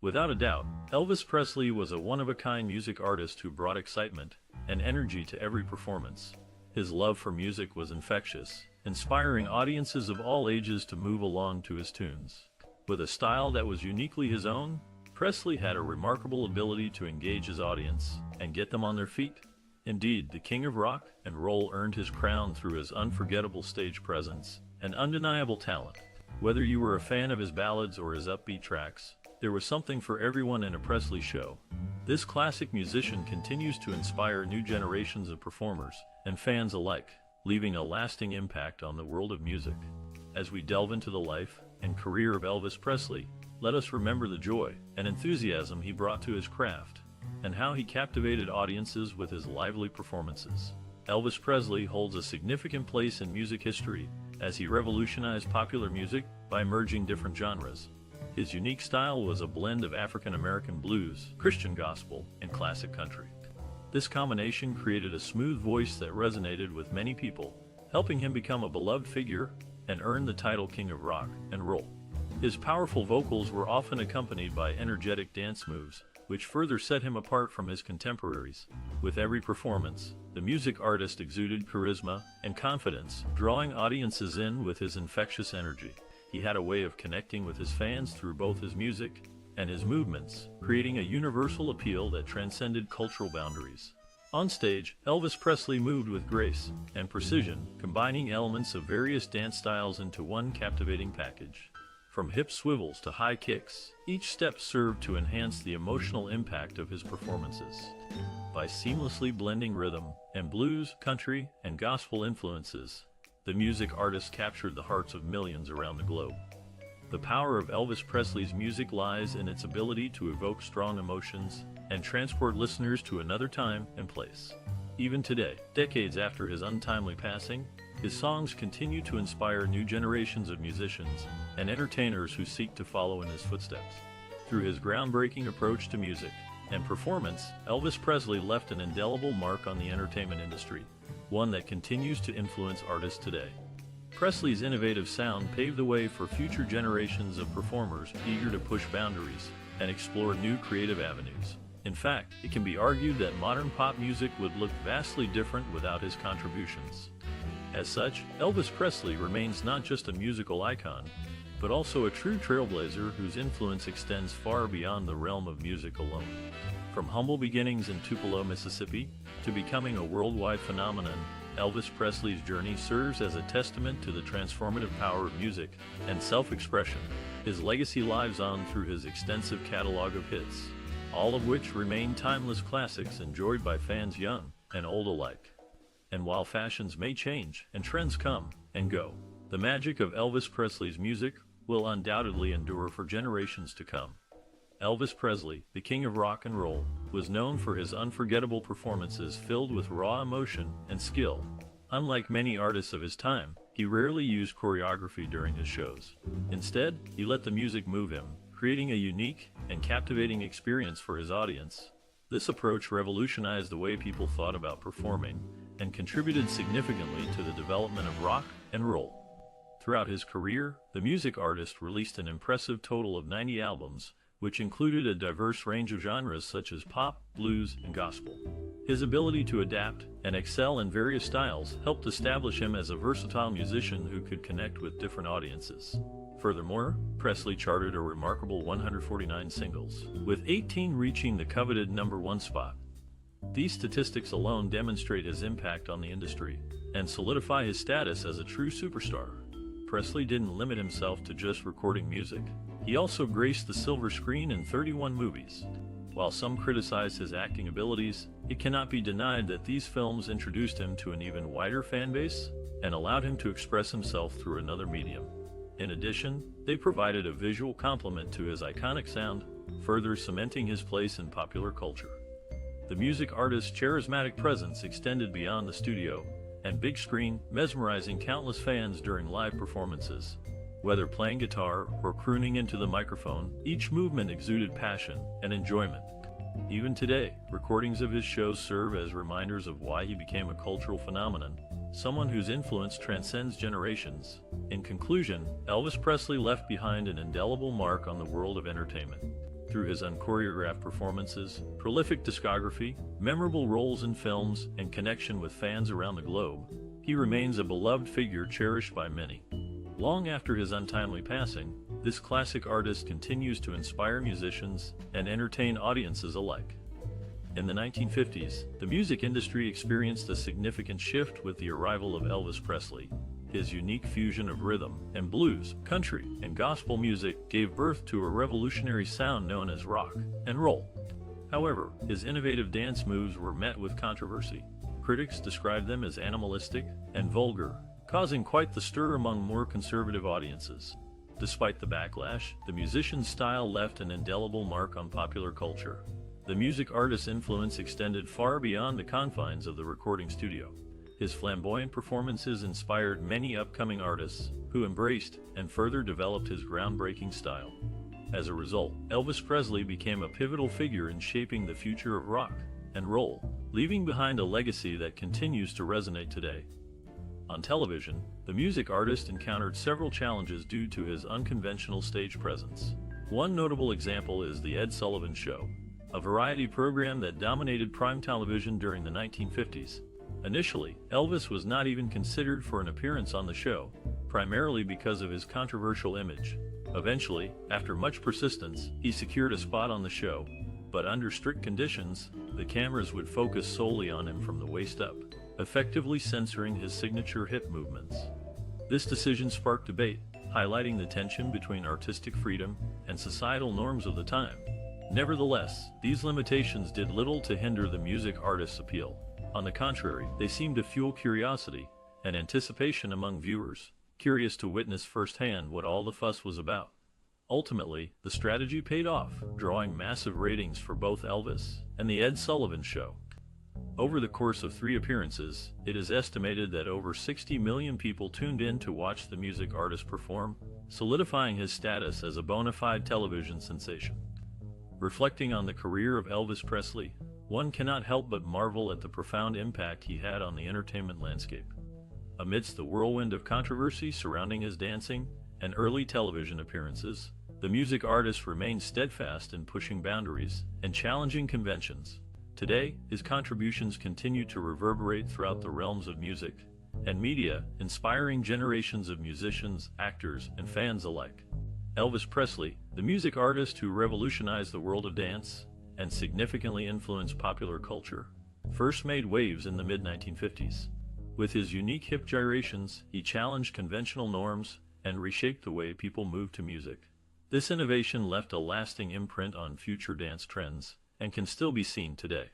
Without a doubt, Elvis Presley was a one-of-a-kind music artist who brought excitement and energy to every performance. His love for music was infectious, inspiring audiences of all ages to move along to his tunes. With a style that was uniquely his own, Presley had a remarkable ability to engage his audience and get them on their feet. Indeed, the king of rock and roll earned his crown through his unforgettable stage presence and undeniable talent. Whether you were a fan of his ballads or his upbeat tracks, there was something for everyone in a Presley show. This classic musician continues to inspire new generations of performers and fans alike, leaving a lasting impact on the world of music. As we delve into the life and career of Elvis Presley, let us remember the joy and enthusiasm he brought to his craft, and how he captivated audiences with his lively performances. Elvis Presley holds a significant place in music history, as he revolutionized popular music by merging different genres. His unique style was a blend of African-American blues, Christian gospel, and classic country. This combination created a smooth voice that resonated with many people, helping him become a beloved figure and earn the title King of Rock and Roll. His powerful vocals were often accompanied by energetic dance moves, which further set him apart from his contemporaries. With every performance, the music artist exuded charisma and confidence, drawing audiences in with his infectious energy. He had a way of connecting with his fans through both his music and his movements, creating a universal appeal that transcended cultural boundaries. On stage, Elvis Presley moved with grace and precision, combining elements of various dance styles into one captivating package. From hip swivels to high kicks, each step served to enhance the emotional impact of his performances. By seamlessly blending rhythm and blues, country, and gospel influences, the music artist captured the hearts of millions around the globe. The power of Elvis Presley's music lies in its ability to evoke strong emotions and transport listeners to another time and place. Even today, decades after his untimely passing, his songs continue to inspire new generations of musicians and entertainers who seek to follow in his footsteps. Through his groundbreaking approach to music and performance, Elvis Presley left an indelible mark on the entertainment industry, one that continues to influence artists today. Presley's innovative sound paved the way for future generations of performers eager to push boundaries and explore new creative avenues. In fact, it can be argued that modern pop music would look vastly different without his contributions. As such, Elvis Presley remains not just a musical icon, but also a true trailblazer whose influence extends far beyond the realm of music alone. From humble beginnings in Tupelo, Mississippi, to becoming a worldwide phenomenon, Elvis Presley's journey serves as a testament to the transformative power of music and self-expression. His legacy lives on through his extensive catalog of hits, all of which remain timeless classics enjoyed by fans young and old alike. And while fashions may change and trends come and go, the magic of Elvis Presley's music will undoubtedly endure for generations to come. Elvis Presley, the king of rock and roll, was known for his unforgettable performances filled with raw emotion and skill. Unlike many artists of his time, he rarely used choreography during his shows. Instead, he let the music move him, creating a unique and captivating experience for his audience. This approach revolutionized the way people thought about performing and contributed significantly to the development of rock and roll. Throughout his career, the music artist released an impressive total of 90 albums, which included a diverse range of genres such as pop, blues, and gospel. His ability to adapt and excel in various styles helped establish him as a versatile musician who could connect with different audiences. Furthermore, Presley charted a remarkable 149 singles, with 18 reaching the coveted #1 spot. These statistics alone demonstrate his impact on the industry and solidify his status as a true superstar. Presley didn't limit himself to just recording music. He also graced the silver screen in 31 movies. While some criticize his acting abilities, it cannot be denied that these films introduced him to an even wider fan base and allowed him to express himself through another medium. In addition, they provided a visual complement to his iconic sound, further cementing his place in popular culture. The music artist's charismatic presence extended beyond the studio and big screen, mesmerizing countless fans during live performances. Whether playing guitar or crooning into the microphone, each movement exuded passion and enjoyment. Even today, recordings of his shows serve as reminders of why he became a cultural phenomenon, someone whose influence transcends generations. In conclusion, Elvis Presley left behind an indelible mark on the world of entertainment. Through his unchoreographed performances, prolific discography, memorable roles in films, and connection with fans around the globe, he remains a beloved figure cherished by many. Long after his untimely passing, this classic artist continues to inspire musicians and entertain audiences alike. In the 1950s, the music industry experienced a significant shift with the arrival of Elvis Presley. His unique fusion of rhythm and blues, country, and gospel music gave birth to a revolutionary sound known as rock and roll. However, his innovative dance moves were met with controversy. Critics described them as animalistic and vulgar, causing quite the stir among more conservative audiences. Despite the backlash, the musician's style left an indelible mark on popular culture. The music artist's influence extended far beyond the confines of the recording studio. His flamboyant performances inspired many upcoming artists, who embraced and further developed his groundbreaking style. As a result, Elvis Presley became a pivotal figure in shaping the future of rock and roll, leaving behind a legacy that continues to resonate today. On television, the music artist encountered several challenges due to his unconventional stage presence. One notable example is The Ed Sullivan Show, a variety program that dominated prime television during the 1950s. Initially, Elvis was not even considered for an appearance on the show, primarily because of his controversial image. Eventually, after much persistence, he secured a spot on the show, but under strict conditions, the cameras would focus solely on him from the waist up, effectively censoring his signature hip movements. This decision sparked debate, highlighting the tension between artistic freedom and societal norms of the time. Nevertheless, these limitations did little to hinder the music artist's appeal. On the contrary, they seemed to fuel curiosity and anticipation among viewers, curious to witness firsthand what all the fuss was about. Ultimately, the strategy paid off, drawing massive ratings for both Elvis and The Ed Sullivan Show. Over the course of 3 appearances, it is estimated that over 60 million people tuned in to watch the music artist perform, solidifying his status as a bona fide television sensation. Reflecting on the career of Elvis Presley, one cannot help but marvel at the profound impact he had on the entertainment landscape. Amidst the whirlwind of controversy surrounding his dancing and early television appearances, the music artist remained steadfast in pushing boundaries and challenging conventions. Today, his contributions continue to reverberate throughout the realms of music and media, inspiring generations of musicians, actors, and fans alike. Elvis Presley, the music artist who revolutionized the world of dance and significantly influenced popular culture, first made waves in the mid-1950s. With his unique hip gyrations, he challenged conventional norms and reshaped the way people moved to music. This innovation left a lasting imprint on future dance trends and can still be seen today.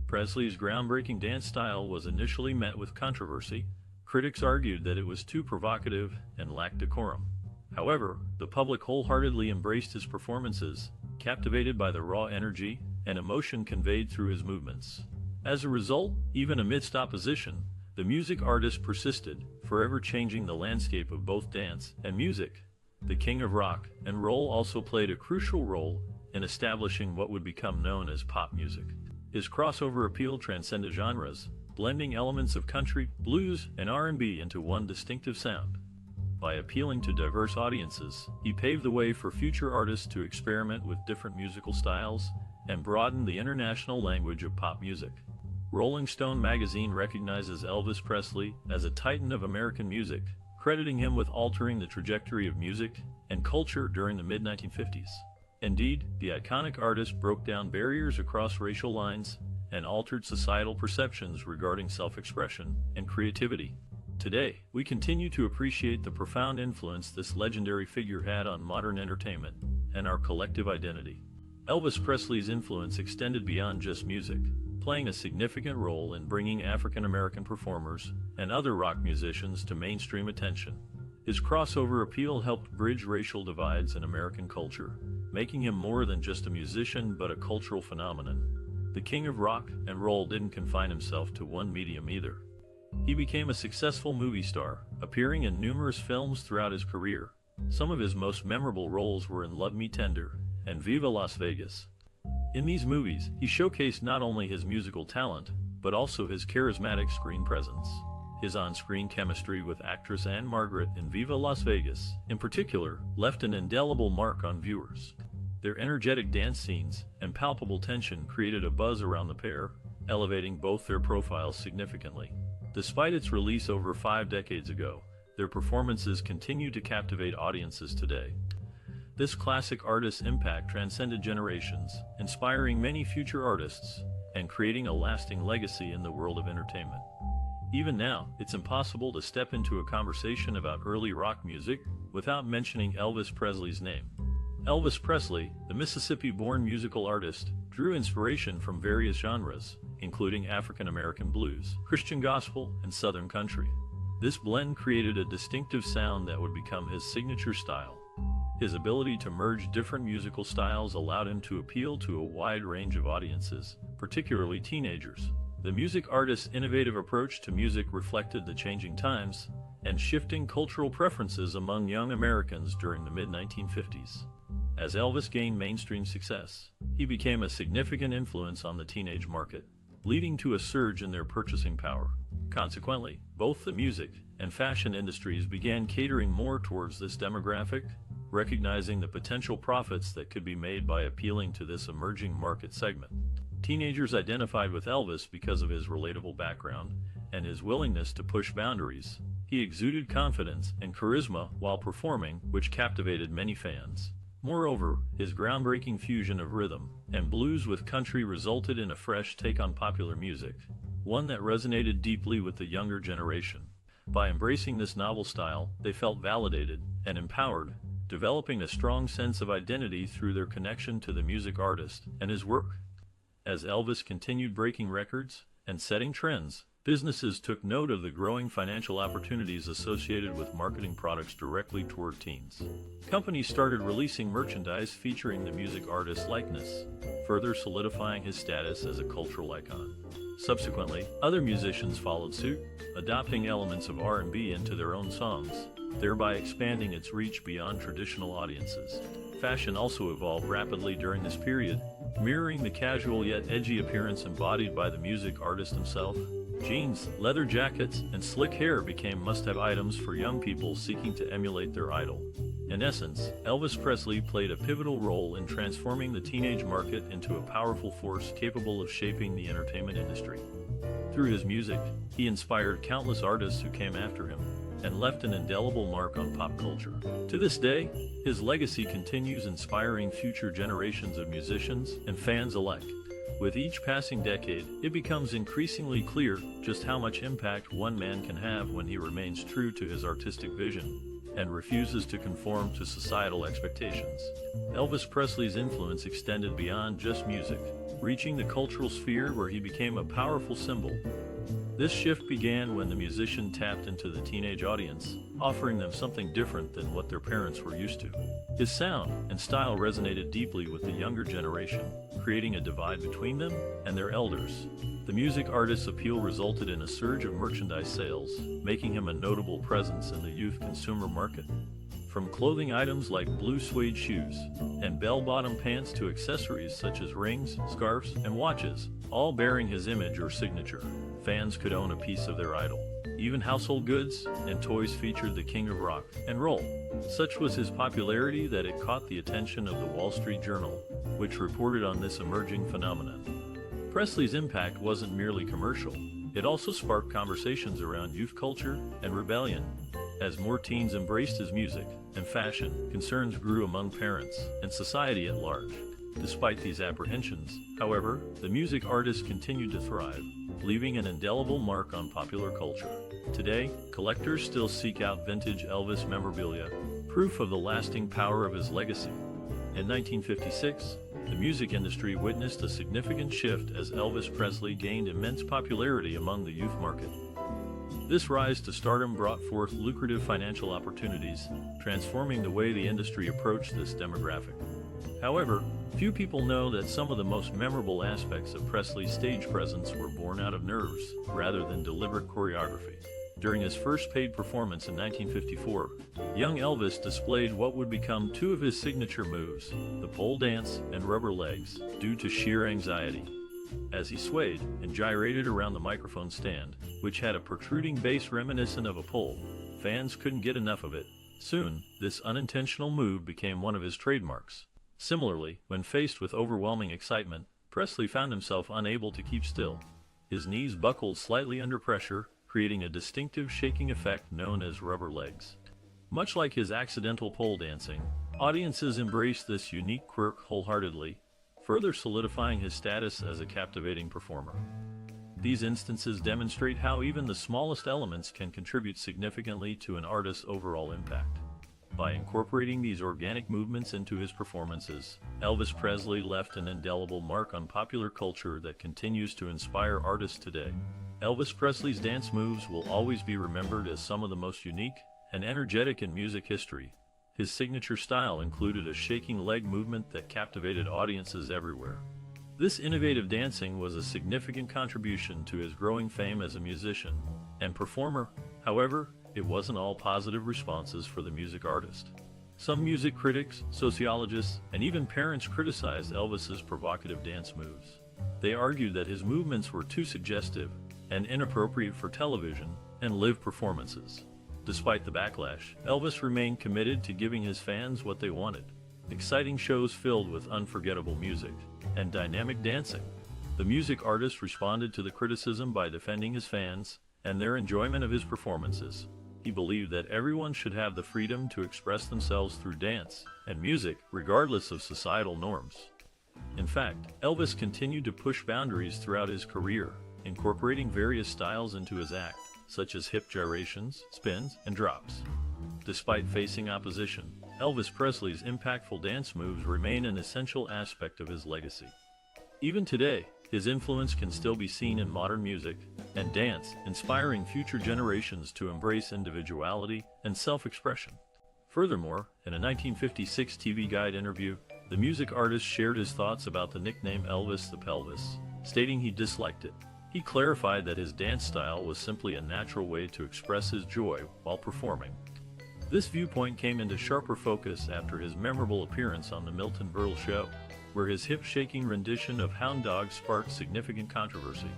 Presley's groundbreaking dance style was initially met with controversy. Critics argued that it was too provocative and lacked decorum. However, the public wholeheartedly embraced his performances, captivated by the raw energy and emotion conveyed through his movements. As a result, even amidst opposition, the music artist persisted, forever changing the landscape of both dance and music. The king of rock and roll also played a crucial role in establishing what would become known as pop music. His crossover appeal transcended genres, blending elements of country, blues, and R&B into one distinctive sound. By appealing to diverse audiences, he paved the way for future artists to experiment with different musical styles and broaden the international language of pop music. Rolling Stone magazine recognizes Elvis Presley as a titan of American music, crediting him with altering the trajectory of music and culture during the mid-1950s. Indeed, the iconic artist broke down barriers across racial lines and altered societal perceptions regarding self-expression and creativity. Today, we continue to appreciate the profound influence this legendary figure had on modern entertainment and our collective identity. Elvis Presley's influence extended beyond just music, playing a significant role in bringing African American performers and other rock musicians to mainstream attention. His crossover appeal helped bridge racial divides in American culture, making him more than just a musician but a cultural phenomenon. The king of rock and roll didn't confine himself to one medium either. He became a successful movie star, appearing in numerous films throughout his career. Some of his most memorable roles were in Love Me Tender and Viva Las Vegas. In these movies, he showcased not only his musical talent, but also his charismatic screen presence. His on-screen chemistry with actress Anne Margaret in Viva Las Vegas, in particular, left an indelible mark on viewers. Their energetic dance scenes and palpable tension created a buzz around the pair, elevating both their profiles significantly. Despite its release over 5 decades ago, their performances continue to captivate audiences today. This classic artist's impact transcended generations, inspiring many future artists and creating a lasting legacy in the world of entertainment. Even now, it's impossible to step into a conversation about early rock music without mentioning Elvis Presley's name. Elvis Presley, the Mississippi-born musical artist, drew inspiration from various genres, including African American blues, Christian gospel, and Southern country. This blend created a distinctive sound that would become his signature style. His ability to merge different musical styles allowed him to appeal to a wide range of audiences, particularly teenagers. The music artist's innovative approach to music reflected the changing times and shifting cultural preferences among young Americans during the mid-1950s. As Elvis gained mainstream success, he became a significant influence on the teenage market, leading to a surge in their purchasing power. Consequently, both the music and fashion industries began catering more towards this demographic, recognizing the potential profits that could be made by appealing to this emerging market segment. Teenagers identified with Elvis because of his relatable background and his willingness to push boundaries. He exuded confidence and charisma while performing, which captivated many fans. Moreover, his groundbreaking fusion of rhythm and blues with country resulted in a fresh take on popular music, one that resonated deeply with the younger generation. By embracing this novel style, they felt validated and empowered, developing a strong sense of identity through their connection to the music artist and his work. As Elvis continued breaking records and setting trends, businesses took note of the growing financial opportunities associated with marketing products directly toward teens. Companies started releasing merchandise featuring the music artist's likeness, further solidifying his status as a cultural icon. Subsequently, other musicians followed suit, adopting elements of R&B into their own songs, thereby expanding its reach beyond traditional audiences. Fashion also evolved rapidly during this period, mirroring the casual yet edgy appearance embodied by the music artist himself. Jeans, leather jackets, and slick hair became must-have items for young people seeking to emulate their idol. In essence, Elvis Presley played a pivotal role in transforming the teenage market into a powerful force capable of shaping the entertainment industry. Through his music, he inspired countless artists who came after him and left an indelible mark on pop culture. To this day, his legacy continues inspiring future generations of musicians and fans alike. With each passing decade, it becomes increasingly clear just how much impact one man can have when he remains true to his artistic vision and refuses to conform to societal expectations. Elvis Presley's influence extended beyond just music, reaching the cultural sphere where he became a powerful symbol. This shift began when the musician tapped into the teenage audience, offering them something different than what their parents were used to. His sound and style resonated deeply with the younger generation, creating a divide between them and their elders. The music artist's appeal resulted in a surge of merchandise sales, making him a notable presence in the youth consumer market. From clothing items like blue suede shoes and bell-bottom pants to accessories such as rings, scarves, and watches, all bearing his image or signature, fans could own a piece of their idol. Even household goods and toys featured the king of rock and roll. Such was his popularity that it caught the attention of the Wall Street Journal, which reported on this emerging phenomenon. Presley's impact wasn't merely commercial. It also sparked conversations around youth culture and rebellion. As more teens embraced his music and fashion, concerns grew among parents and society at large. Despite these apprehensions, however, the music artist continued to thrive, leaving an indelible mark on popular culture. Today, collectors still seek out vintage Elvis memorabilia, proof of the lasting power of his legacy. In 1956, the music industry witnessed a significant shift as Elvis Presley gained immense popularity among the youth market. This rise to stardom brought forth lucrative financial opportunities, transforming the way the industry approached this demographic. However, few people know that some of the most memorable aspects of Presley's stage presence were born out of nerves, rather than deliberate choreography. During his first paid performance in 1954, young Elvis displayed what would become two of his signature moves, the pole dance and rubber legs, due to sheer anxiety. As he swayed and gyrated around the microphone stand, which had a protruding base reminiscent of a pole, fans couldn't get enough of it. Soon, this unintentional move became one of his trademarks. Similarly, when faced with overwhelming excitement, Presley found himself unable to keep still. His knees buckled slightly under pressure, creating a distinctive shaking effect known as rubber legs. Much like his accidental pole dancing, audiences embraced this unique quirk wholeheartedly, further solidifying his status as a captivating performer. These instances demonstrate how even the smallest elements can contribute significantly to an artist's overall impact. By incorporating these organic movements into his performances, Elvis Presley left an indelible mark on popular culture that continues to inspire artists today. Elvis Presley's dance moves will always be remembered as some of the most unique and energetic in music history. His signature style included a shaking leg movement that captivated audiences everywhere. This innovative dancing was a significant contribution to his growing fame as a musician and performer. However, it wasn't all positive responses for the music artist. Some music critics, sociologists, and even parents criticized Elvis's provocative dance moves. They argued that his movements were too suggestive and inappropriate for television and live performances. Despite the backlash, Elvis remained committed to giving his fans what they wanted: exciting shows filled with unforgettable music and dynamic dancing. The music artist responded to the criticism by defending his fans and their enjoyment of his performances. He believed that everyone should have the freedom to express themselves through dance and music, regardless of societal norms. In fact, Elvis continued to push boundaries throughout his career, incorporating various styles into his act, such as hip gyrations, spins, and drops. Despite facing opposition, Elvis Presley's impactful dance moves remain an essential aspect of his legacy. Even today, his influence can still be seen in modern music and dance, inspiring future generations to embrace individuality and self-expression. Furthermore, in a 1956 TV Guide interview, the music artist shared his thoughts about the nickname Elvis the Pelvis, stating he disliked it. He clarified that his dance style was simply a natural way to express his joy while performing. This viewpoint came into sharper focus after his memorable appearance on The Milton Berle Show, where his hip-shaking rendition of Hound Dog sparked significant controversy.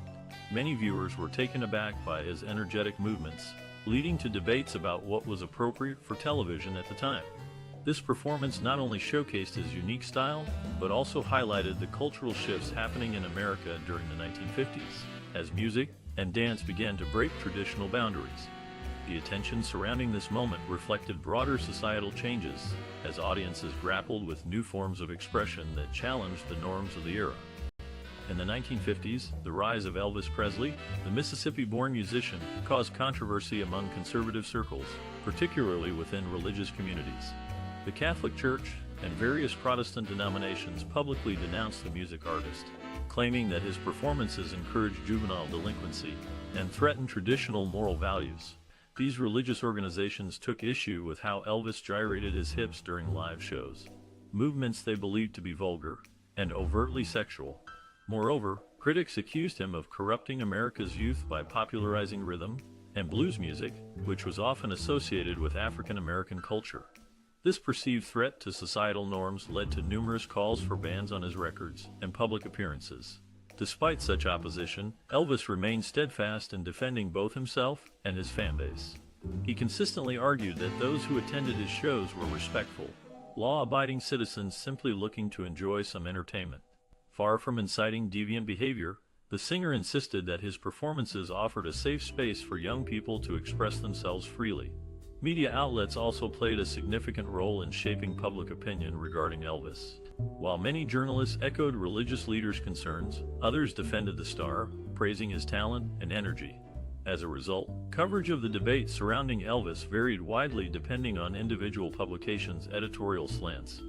Many viewers were taken aback by his energetic movements, leading to debates about what was appropriate for television at the time. This performance not only showcased his unique style, but also highlighted the cultural shifts happening in America during the 1950s, as music and dance began to break traditional boundaries. The attention surrounding this moment reflected broader societal changes, as audiences grappled with new forms of expression that challenged the norms of the era. In the 1950s, the rise of Elvis Presley, the Mississippi-born musician, caused controversy among conservative circles, particularly within religious communities. The Catholic Church and various Protestant denominations publicly denounced the music artist, claiming that his performances encouraged juvenile delinquency and threatened traditional moral values. These religious organizations took issue with how Elvis gyrated his hips during live shows, movements they believed to be vulgar and overtly sexual. Moreover, critics accused him of corrupting America's youth by popularizing rhythm and blues music, which was often associated with African American culture. This perceived threat to societal norms led to numerous calls for bans on his records and public appearances. Despite such opposition, Elvis remained steadfast in defending both himself and his fanbase. He consistently argued that those who attended his shows were respectful, law-abiding citizens simply looking to enjoy some entertainment. Far from inciting deviant behavior, the singer insisted that his performances offered a safe space for young people to express themselves freely. Media outlets also played a significant role in shaping public opinion regarding Elvis. While many journalists echoed religious leaders' concerns, others defended the star, praising his talent and energy. As a result, coverage of the debate surrounding Elvis varied widely depending on individual publications' editorial slants.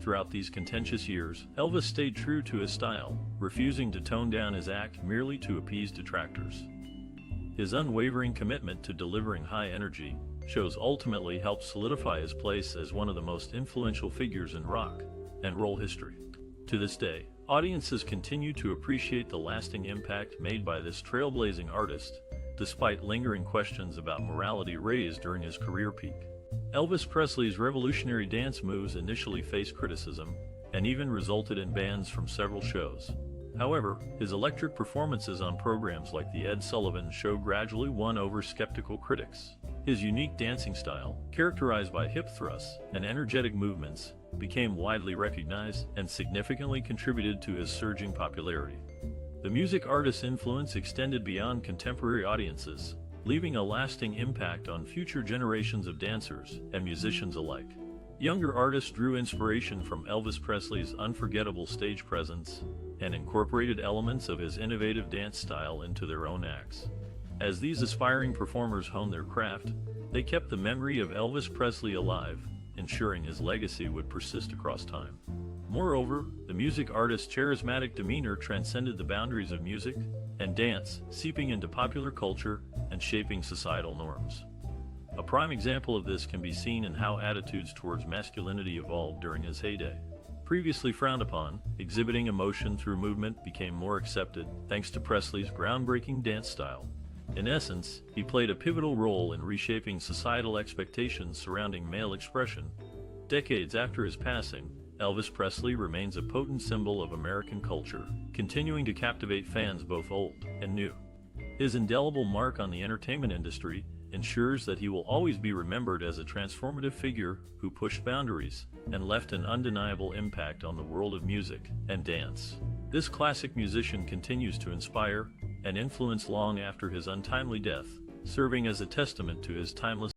Throughout these contentious years, Elvis stayed true to his style, refusing to tone down his act merely to appease detractors. His unwavering commitment to delivering high-energy shows ultimately helped solidify his place as one of the most influential figures in rock and roll history. To this day, audiences continue to appreciate the lasting impact made by this trailblazing artist, despite lingering questions about morality raised during his career peak. Elvis Presley's revolutionary dance moves initially faced criticism, and even resulted in bans from several shows. However, his electric performances on programs like The Ed Sullivan Show gradually won over skeptical critics. His unique dancing style, characterized by hip thrusts and energetic movements, became widely recognized and significantly contributed to his surging popularity. The music artist's influence extended beyond contemporary audiences, leaving a lasting impact on future generations of dancers and musicians alike. Younger artists drew inspiration from Elvis Presley's unforgettable stage presence and incorporated elements of his innovative dance style into their own acts. As these aspiring performers honed their craft, they kept the memory of Elvis Presley alive, ensuring his legacy would persist across time. Moreover, the music artist's charismatic demeanor transcended the boundaries of music and dance, seeping into popular culture and shaping societal norms. A prime example of this can be seen in how attitudes towards masculinity evolved during his heyday. Previously frowned upon, exhibiting emotion through movement became more accepted thanks to Presley's groundbreaking dance style. In essence, he played a pivotal role in reshaping societal expectations surrounding male expression. Decades after his passing, Elvis Presley remains a potent symbol of American culture, continuing to captivate fans both old and new. His indelible mark on the entertainment industry ensures that he will always be remembered as a transformative figure who pushed boundaries and left an undeniable impact on the world of music and dance. This classic musician continues to inspire and influence long after his untimely death, serving as a testament to his timeless